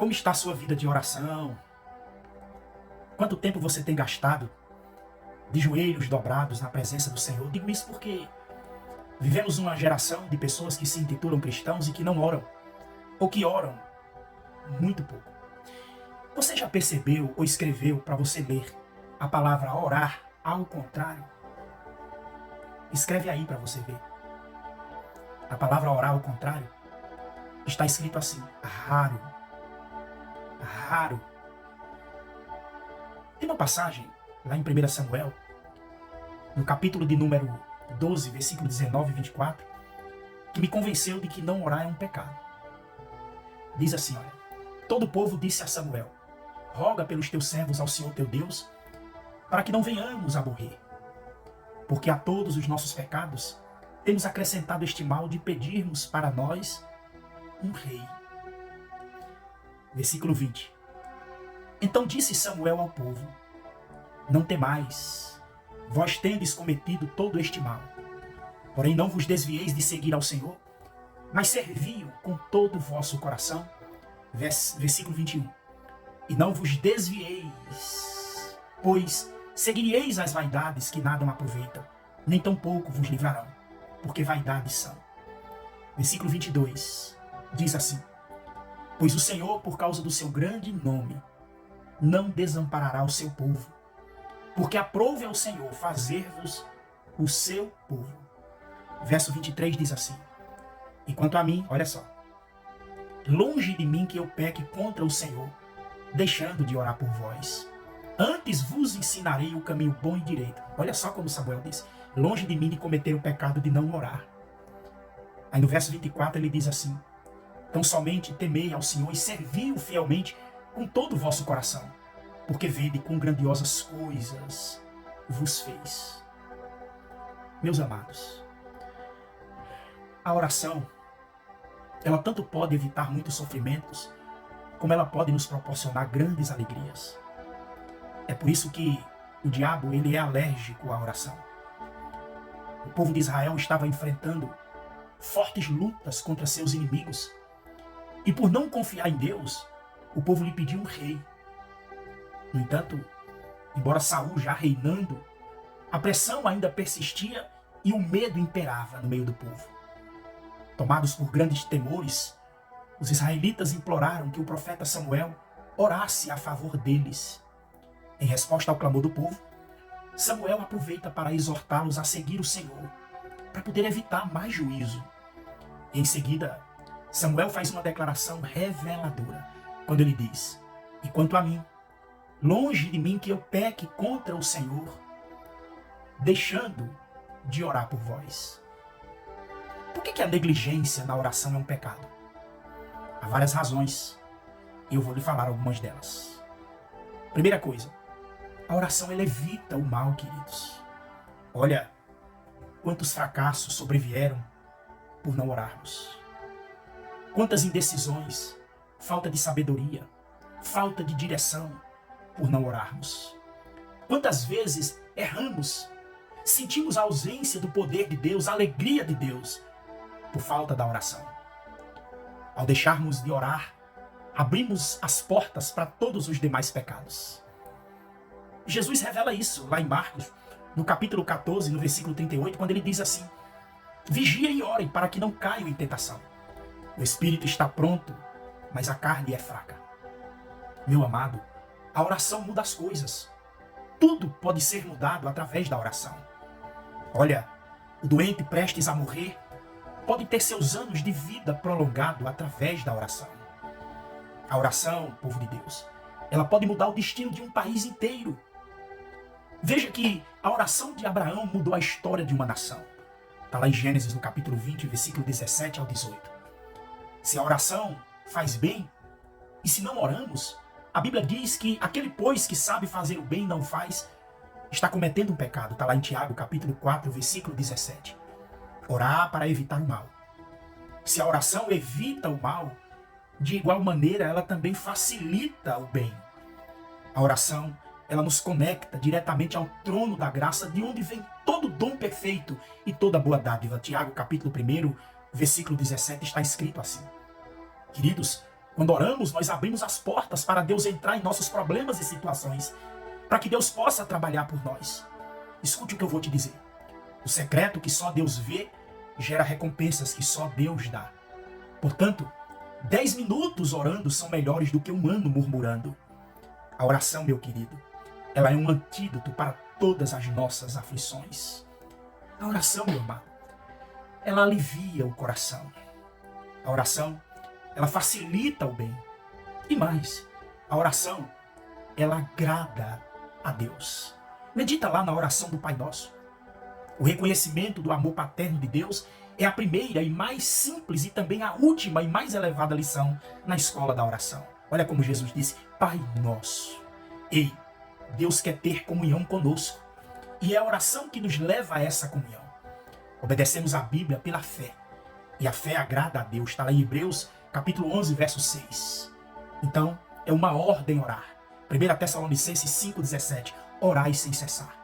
Como está a sua vida de oração? Quanto tempo você tem gastado de joelhos dobrados na presença do Senhor? Digo isso porque vivemos uma geração de pessoas que se intitulam cristãos e que não oram, ou que oram muito pouco. Você já percebeu ou escreveu para você ler a palavra orar ao contrário? Escreve aí para você ver. A palavra orar ao contrário está escrito assim: raro. Raro. Tem uma passagem lá em 1 Samuel, no capítulo de número 12, versículo 19 e 24, que me convenceu de que não orar é um pecado. Diz assim, olha: todo o povo disse a Samuel: roga pelos teus servos ao Senhor teu Deus, para que não venhamos a morrer. Porque a todos os nossos pecados temos acrescentado este mal de pedirmos para nós um rei. Versículo 20. Então disse Samuel ao povo: não temais, vós tendes cometido todo este mal. Porém não vos desvieis de seguir ao Senhor, mas servi-o com todo o vosso coração. Versículo 21. E não vos desvieis, pois seguireis as vaidades que nada aproveitam, nem tampouco vos livrarão, porque vaidades são. Versículo 22 diz assim: pois o Senhor, por causa do seu grande nome, não desamparará o seu povo, porque aprove ao Senhor fazer-vos o seu povo. Verso 23 diz assim: e quanto a mim, olha só, longe de mim que eu peque contra o Senhor, deixando de orar por vós. Antes vos ensinarei o caminho bom e direito. Olha só como Samuel diz: longe de mim de cometer o pecado de não orar. Aí no verso 24 ele diz assim: então somente temei ao Senhor e servi-o fielmente com todo o vosso coração, porque vede quão grandiosas coisas vos fez. Meus amados, a oração, ela tanto pode evitar muitos sofrimentos, como ela pode nos proporcionar grandes alegrias. É por isso que o diabo, ele é alérgico à oração. O povo de Israel estava enfrentando fortes lutas contra seus inimigos, e por não confiar em Deus, o povo lhe pediu um rei. No entanto, embora Saul já reinando, a pressão ainda persistia e o medo imperava no meio do povo. Tomados por grandes temores, os israelitas imploraram que o profeta Samuel orasse a favor deles. Em resposta ao clamor do povo, Samuel aproveita para exortá-los a seguir o Senhor, para poder evitar mais juízo. Em seguida, Samuel faz uma declaração reveladora, quando ele diz: e quanto a mim, longe de mim que eu peque contra o Senhor, deixando de orar por vós. Por que a negligência na oração é um pecado? Há várias razões, e eu vou lhe falar algumas delas. Primeira coisa, a oração ela evita o mal, queridos. Olha quantos fracassos sobrevieram por não orarmos. Quantas indecisões, falta de sabedoria, falta de direção por não orarmos. Quantas vezes erramos, sentimos a ausência do poder de Deus, a alegria de Deus, por falta da oração. Ao deixarmos de orar, abrimos as portas para todos os demais pecados. Jesus revela isso lá em Marcos, no capítulo 14, no versículo 38, quando ele diz assim: vigiem e orem para que não caiam em tentação. O espírito está pronto, mas a carne é fraca. Meu amado, a oração muda as coisas. Tudo pode ser mudado através da oração. Olha, o doente prestes a morrer pode ter seus anos de vida prolongado através da oração. A oração, povo de Deus, ela pode mudar o destino de um país inteiro. Veja que a oração de Abraão mudou a história de uma nação. Está lá em Gênesis, no capítulo 20, versículo 17 ao 18. Se a oração faz bem, e se não oramos, a Bíblia diz que aquele, pois, que sabe fazer o bem e não faz, está cometendo um pecado. Está lá em Tiago, capítulo 4, versículo 17. Orar para evitar o mal. Se a oração evita o mal, de igual maneira ela também facilita o bem. A oração, ela nos conecta diretamente ao trono da graça, de onde vem todo dom perfeito e toda boa dádiva. Tiago, capítulo 1, versículo 17, está escrito assim: queridos, Quando oramos, nós abrimos as portas para Deus entrar em nossos problemas e situações, para que Deus possa trabalhar por nós. Escute o que eu vou te dizer. O secreto que só Deus vê gera recompensas que só Deus dá. Portanto, 10 minutos orando são melhores do que um ano murmurando. A oração, meu querido, ela é um antídoto para todas as nossas aflições. A oração, meu amado, ela alivia o coração. A oração, ela facilita o bem. E mais, a oração, ela agrada a Deus. Medita lá na oração do Pai Nosso. O reconhecimento do amor paterno de Deus é a primeira e mais simples e também a última e mais elevada lição na escola da oração. Olha como Jesus disse, Pai Nosso. Ei, Deus quer ter comunhão conosco. E é a oração que nos leva a essa comunhão. Obedecemos a Bíblia pela fé. E a fé agrada a Deus. Está lá em Hebreus, capítulo 11, verso 6. Então, é uma ordem orar. 1 Tessalonicenses 5,17. Orai sem cessar.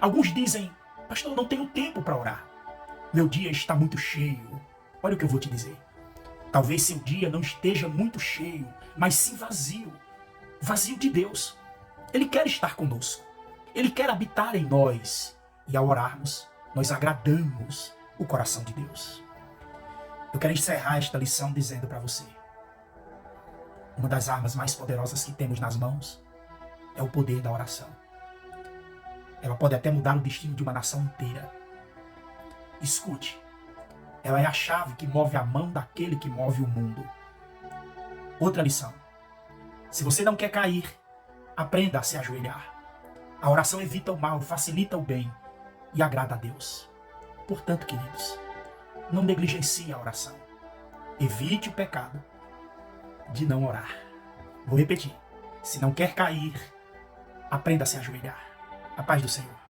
Alguns dizem, pastor, eu não tenho tempo para orar. Meu dia está muito cheio. Olha o que eu vou te dizer. Talvez seu dia não esteja muito cheio, mas sim vazio. Vazio de Deus. Ele quer estar conosco. Ele quer habitar em nós. E ao orarmos, nós agradamos o coração de Deus. Eu quero encerrar esta lição dizendo para você. Uma das armas mais poderosas que temos nas mãos é o poder da oração. Ela pode até mudar o destino de uma nação inteira. Escute, ela é a chave que move a mão daquele que move o mundo. Outra lição. Se você não quer cair, aprenda a se ajoelhar. A oração evita o mal, facilita o bem e agrada a Deus. Portanto, queridos, não negligencie a oração. Evite o pecado de não orar. Vou repetir. Se não quer cair, aprenda a se ajoelhar. A paz do Senhor.